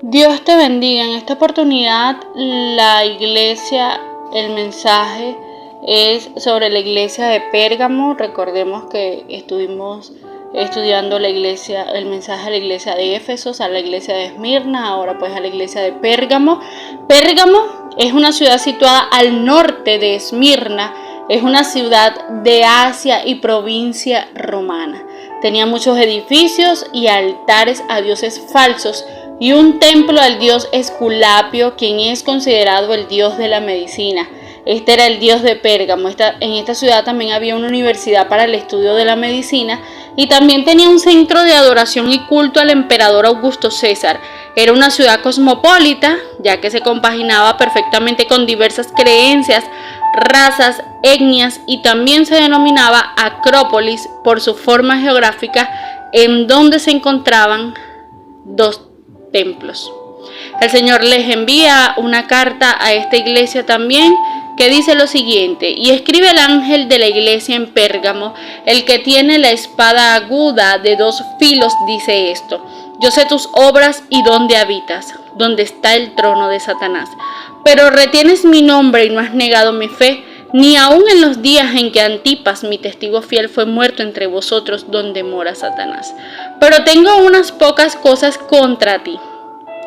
Dios te bendiga. En esta oportunidad la iglesia, el mensaje es sobre la iglesia de Pérgamo. Recordemos que estuvimos estudiando la iglesia, el mensaje a la iglesia de Éfesos, a la iglesia de Esmirna, ahora pues a la iglesia de Pérgamo. Pérgamo es una ciudad situada al norte de Esmirna, es una ciudad de Asia y provincia romana. Tenía muchos edificios y altares a dioses falsos y un templo al dios Esculapio, quien es considerado el dios de la medicina. Este era el dios de Pérgamo. En esta ciudad también había una universidad para el estudio de la medicina y también tenía un centro de adoración y culto al emperador Augusto César. Era una ciudad cosmopolita, ya que se compaginaba perfectamente con diversas creencias, razas, etnias, y también se denominaba Acrópolis por su forma geográfica, en donde se encontraban dos templos. El Señor les envía una carta a esta iglesia también, que dice lo siguiente: y escribe el ángel de la iglesia en Pérgamo, el que tiene la espada aguda de 2 filos, dice esto: yo sé tus obras y dónde habitas, donde está el trono de Satanás. Pero retienes mi nombre y no has negado mi fe, ni aun en los días en que Antipas, mi testigo fiel, fue muerto entre vosotros, donde mora Satanás. Pero tengo unas pocas cosas contra ti,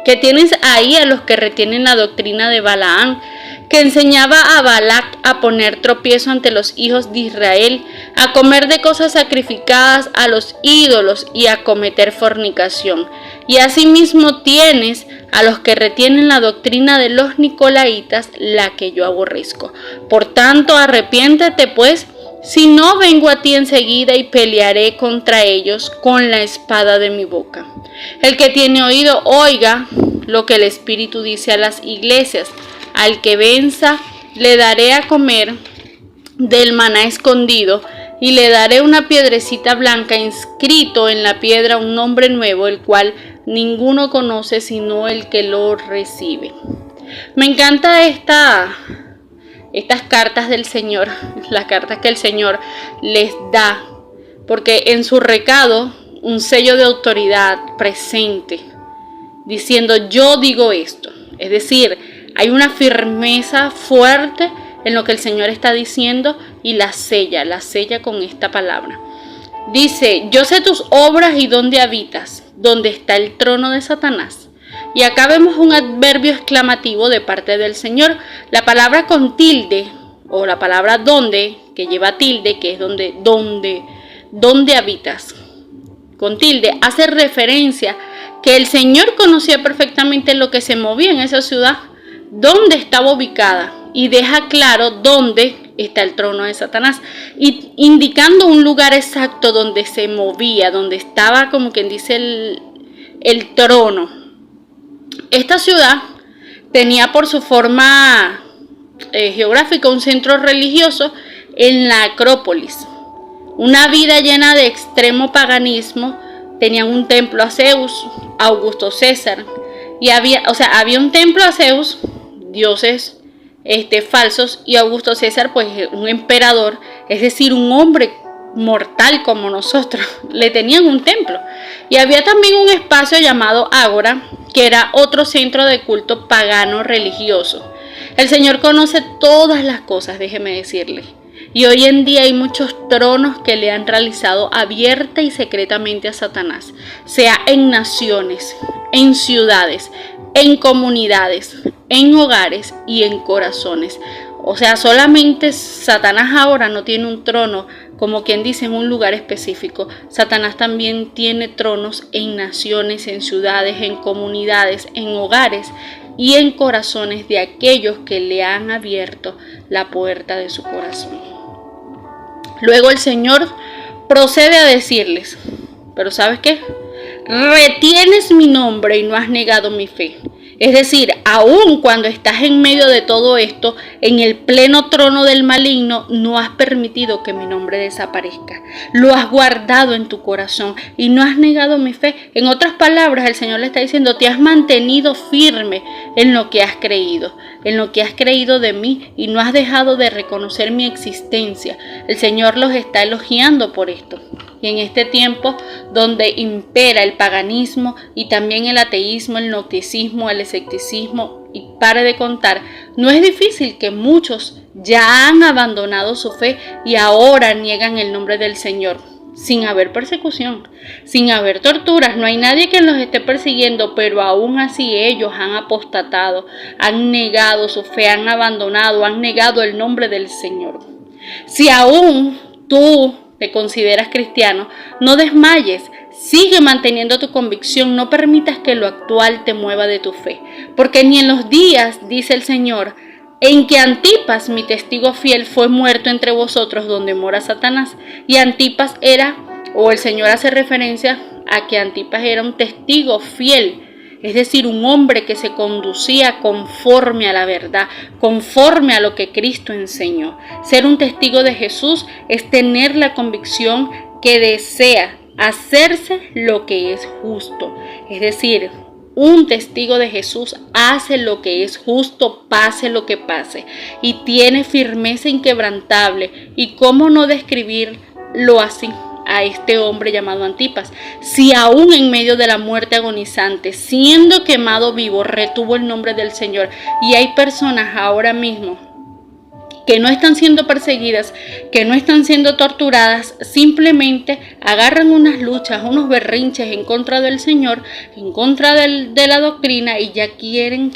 que tienes ahí a los que retienen la doctrina de Balaam, que enseñaba a Balac a poner tropiezo ante los hijos de Israel, a comer de cosas sacrificadas a los ídolos y a cometer fornicación. Y asimismo tienes a los que retienen la doctrina de los Nicolaitas, la que yo aborrezco. Por tanto, arrepiéntete pues, si no, vengo a ti enseguida y pelearé contra ellos con la espada de mi boca. El que tiene oído, oiga lo que el Espíritu dice a las iglesias. Al que venza, le daré a comer del maná escondido, y le daré una piedrecita blanca, inscrito en la piedra un nombre nuevo, el cual ninguno conoce sino el que lo recibe. Me encanta estas cartas del Señor, las cartas que el Señor les da, porque en su recado un sello de autoridad presente, diciendo yo digo esto. Es decir, hay una firmeza fuerte en lo que el Señor está diciendo y la sella con esta palabra. Dice: yo sé tus obras y dónde habitas, donde está el trono de Satanás. Y acá vemos un adverbio exclamativo de parte del Señor. La palabra con tilde, o la palabra donde, que lleva tilde, que es donde habitas, con tilde, hace referencia que el Señor conocía perfectamente lo que se movía en esa ciudad, dónde estaba ubicada, y deja claro dónde está el trono de Satanás, y indicando un lugar exacto donde se movía, donde estaba, como quien dice, el trono. Esta ciudad tenía por su forma geográfica un centro religioso en la Acrópolis, una vida llena de extremo paganismo. Tenían un templo a Zeus, a Augusto César, y había un templo a Zeus, dioses falsos, y Augusto César, pues un emperador, es decir, un hombre mortal como nosotros, le tenían un templo. Y había también un espacio llamado Ágora, que era otro centro de culto pagano religioso. El Señor conoce todas las cosas, déjeme decirle. Y hoy en día hay muchos tronos que le han realizado abierta y secretamente a Satanás, sea en naciones, en ciudades, en comunidades, en hogares y en corazones. O sea, solamente Satanás ahora no tiene un trono, como quien dice, en un lugar específico. Satanás también tiene tronos en naciones, en ciudades, en comunidades, en hogares y en corazones de aquellos que le han abierto la puerta de su corazón. Luego el Señor procede a decirles: pero ¿sabes qué? Retienes mi nombre y no has negado mi fe. Es decir, aun cuando estás en medio de todo esto, en el pleno trono del maligno, no has permitido que mi nombre desaparezca. Lo has guardado en tu corazón y no has negado mi fe. En otras palabras, el Señor le está diciendo: te has mantenido firme en lo que has creído de mí, y no has dejado de reconocer mi existencia. El Señor los está elogiando por esto. Y en este tiempo donde impera el paganismo y también el ateísmo, el gnosticismo, el escepticismo y pare de contar, no es difícil que muchos ya han abandonado su fe y ahora niegan el nombre del Señor. Sin haber persecución, sin haber torturas, no hay nadie que los esté persiguiendo, pero aún así ellos han apostatado, han negado su fe, han abandonado, han negado el nombre del Señor. Si aún tú te consideras cristiano, no desmayes, sigue manteniendo tu convicción, no permitas que lo actual te mueva de tu fe, porque ni en los días, dice el Señor, en que Antipas, mi testigo fiel, fue muerto entre vosotros donde mora Satanás. Y Antipas era, o el Señor hace referencia a que Antipas era un testigo fiel, es decir, un hombre que se conducía conforme a la verdad, conforme a lo que Cristo enseñó. Ser un testigo de Jesús es tener la convicción que desea hacerse lo que es justo, es decir, un testigo de Jesús hace lo que es justo, pase lo que pase, y tiene firmeza inquebrantable. ¿Y cómo no describirlo así a este hombre llamado Antipas? Si aún en medio de la muerte agonizante, siendo quemado vivo, retuvo el nombre del Señor. Y hay personas ahora mismo que no están siendo perseguidas, que no están siendo torturadas, simplemente agarran unas luchas, unos berrinches en contra del Señor, en contra de la doctrina, y ya quieren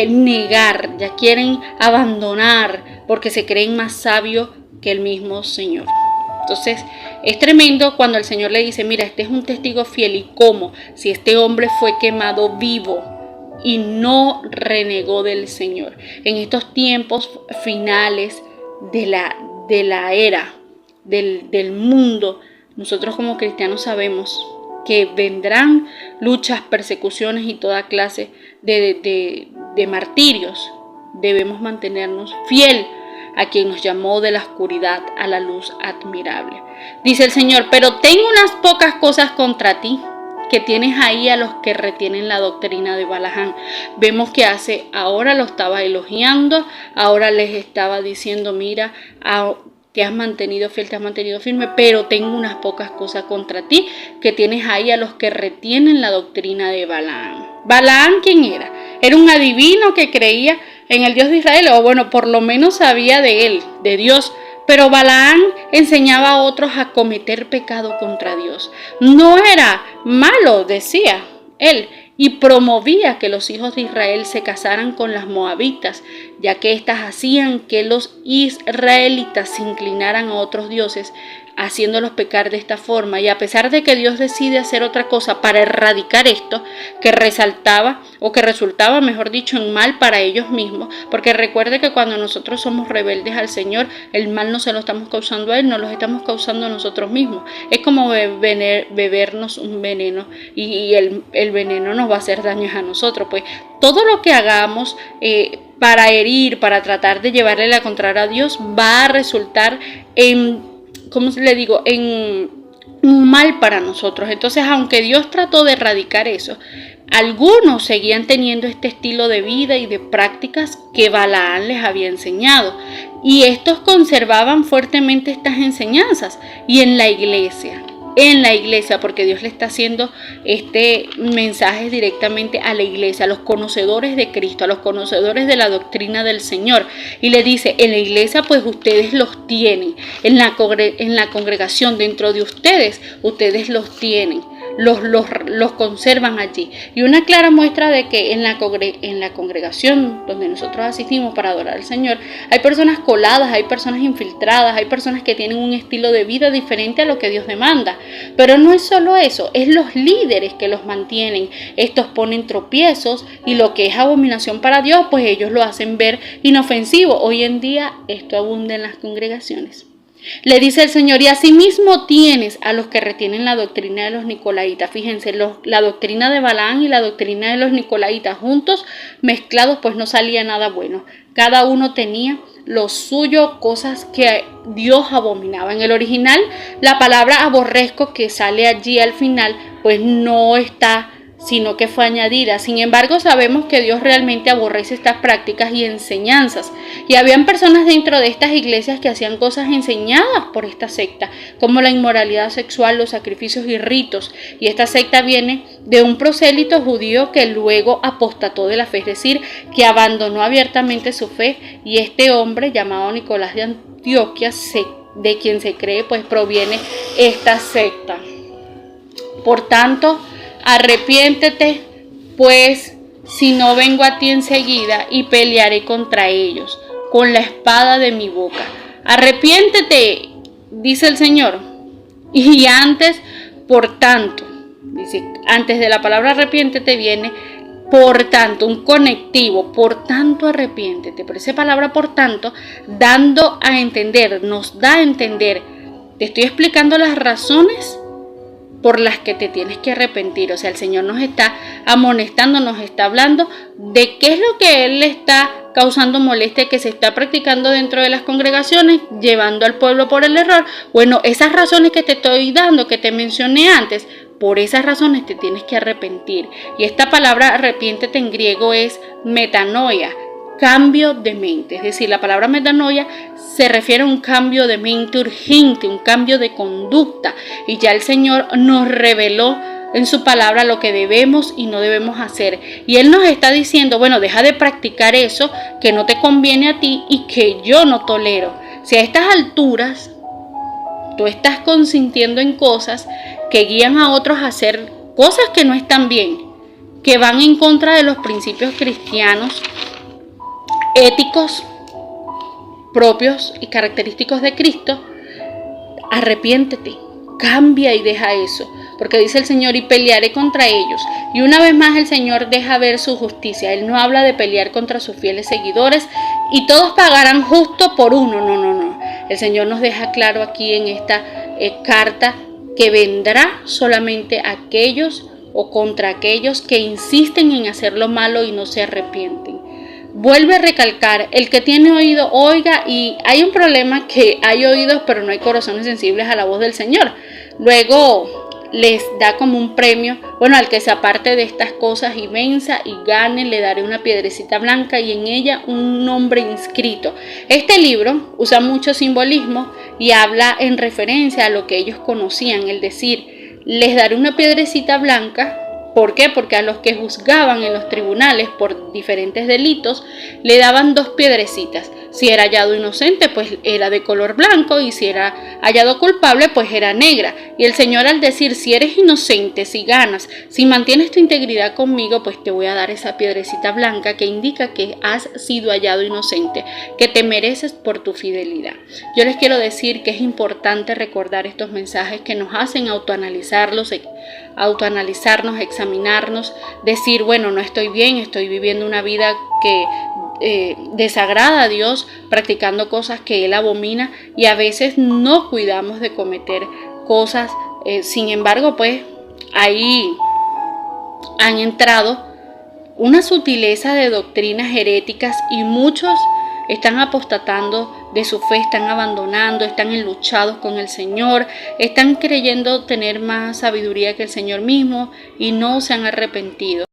negar, ya quieren abandonar, porque se creen más sabios que el mismo Señor. Entonces es tremendo cuando el Señor le dice, mira, este es un testigo fiel. ¿Y cómo? Si este hombre fue quemado vivo y no renegó del Señor. En estos tiempos finales de la era del mundo, nosotros como cristianos sabemos que vendrán luchas, persecuciones y toda clase de martirios. Debemos mantenernos fiel a quien nos llamó de la oscuridad a la luz admirable. Dice el Señor, pero tengo unas pocas cosas contra ti, que tienes ahí a los que retienen la doctrina de Balaam. Vemos que ahora lo estaba elogiando, ahora les estaba diciendo, mira, te has mantenido fiel, te has mantenido firme, pero tengo unas pocas cosas contra ti, que tienes ahí a los que retienen la doctrina de Balaam. ¿Balaam quién era? Era un adivino que creía en el Dios de Israel, o bueno, por lo menos sabía de él, de Dios. Pero Balaam enseñaba a otros a cometer pecado contra Dios. No era malo, decía él, y promovía que los hijos de Israel se casaran con las moabitas, ya que éstas hacían que los israelitas se inclinaran a otros dioses, haciéndolos pecar de esta forma. Y a pesar de que Dios decide hacer otra cosa para erradicar esto, que resultaba, mejor dicho, en mal para ellos mismos, porque recuerde que cuando nosotros somos rebeldes al Señor, el mal no se lo estamos causando a Él, nos lo estamos causando a nosotros mismos. Es como bebernos un veneno, y el veneno nos va a hacer daños a nosotros. Pues todo lo que hagamos para herir, para tratar de llevarle la contraria a Dios, va a resultar en un mal para nosotros. Entonces, aunque Dios trató de erradicar eso, algunos seguían teniendo este estilo de vida y de prácticas que Balaam les había enseñado. Y estos conservaban fuertemente estas enseñanzas. Y en la iglesia, porque Dios le está haciendo este mensaje directamente a la iglesia, a los conocedores de Cristo, a los conocedores de la doctrina del Señor, y le dice, en la iglesia pues ustedes los tienen, en la congregación dentro de ustedes los tienen, los conservan allí. Y una clara muestra de que en la congregación donde nosotros asistimos para adorar al Señor, hay personas coladas, hay personas infiltradas, hay personas que tienen un estilo de vida diferente a lo que Dios demanda. Pero no es solo eso, es los líderes que los mantienen. Estos ponen tropiezos, y lo que es abominación para Dios, pues ellos lo hacen ver inofensivo. Hoy en día esto abunda en las congregaciones. Le dice el Señor, y asimismo tienes a los que retienen la doctrina de los nicolaitas. Fíjense, la doctrina de Balaam y la doctrina de los nicolaitas juntos, mezclados, pues no salía nada bueno. Cada uno tenía lo suyo, cosas que Dios abominaba. En el original, la palabra aborrezco que sale allí al final, pues no está sino que fue añadida. Sin embargo, sabemos que Dios realmente aborrece estas prácticas y enseñanzas. Y habían personas dentro de estas iglesias que hacían cosas enseñadas por esta secta, como la inmoralidad sexual, los sacrificios y ritos. Y esta secta viene de un prosélito judío que luego apostató de la fe, es decir, que abandonó abiertamente su fe. Y este hombre, llamado Nicolás de Antioquía, de quien se cree, pues proviene esta secta. Por tanto, arrepiéntete, pues, si no vengo a ti enseguida y pelearé contra ellos con la espada de mi boca. Arrepiéntete, dice el Señor. Y antes, por tanto, dice, antes de la palabra arrepiéntete viene por tanto, un conectivo, por tanto arrepiéntete. Pero esa palabra por tanto, dando a entender, nos da a entender, te estoy explicando las razones por las que te tienes que arrepentir. O sea, el Señor nos está amonestando, nos está hablando de qué es lo que Él le está causando molestia, que se está practicando dentro de las congregaciones, llevando al pueblo por el error. Bueno, esas razones que te estoy dando, que te mencioné antes, por esas razones te tienes que arrepentir. Y esta palabra arrepiéntete en griego es metanoia, cambio de mente. Es decir, la palabra metanoia se refiere a un cambio de mente urgente, un cambio de conducta. Y ya el Señor nos reveló en su palabra lo que debemos y no debemos hacer. Y Él nos está diciendo, bueno, deja de practicar eso que no te conviene a ti y que yo no tolero. Si a estas alturas tú estás consintiendo en cosas que guían a otros a hacer cosas que no están bien, que van en contra de los principios cristianos, éticos, propios y característicos de Cristo, arrepiéntete, cambia y deja eso, porque dice el Señor, y pelearé contra ellos. Y una vez más el Señor deja ver su justicia. Él no habla de pelear contra sus fieles seguidores y todos pagarán justo por uno, no. El Señor nos deja claro aquí en esta carta que vendrá solamente aquellos o contra aquellos que insisten en hacer lo malo y no se arrepienten. Vuelve a recalcar, el que tiene oído, oiga, y hay un problema que hay oídos pero no hay corazones sensibles a la voz del Señor. Luego les da como un premio, bueno, al que se aparte de estas cosas y venza y gane, le daré una piedrecita blanca y en ella un nombre inscrito. Este libro usa mucho simbolismo y habla en referencia a lo que ellos conocían, el decir, les daré una piedrecita blanca. ¿Por qué? Porque a los que juzgaban en los tribunales por diferentes delitos le daban 2 piedrecitas. Si era hallado inocente, pues era de color blanco, y si era hallado culpable, pues era negra. Y el Señor, al decir, si eres inocente, si ganas, si mantienes tu integridad conmigo, pues te voy a dar esa piedrecita blanca que indica que has sido hallado inocente, que te mereces por tu fidelidad. Yo les quiero decir que es importante recordar estos mensajes que nos hacen autoanalizarnos, examinarnos, decir, bueno, no estoy bien, estoy viviendo una vida que desagrada a Dios, practicando cosas que Él abomina, y a veces no cuidamos de cometer cosas. Sin embargo, pues ahí han entrado una sutileza de doctrinas heréticas y muchos están apostatando de su fe, están abandonando, están enluchados con el Señor, están creyendo tener más sabiduría que el Señor mismo y no se han arrepentido.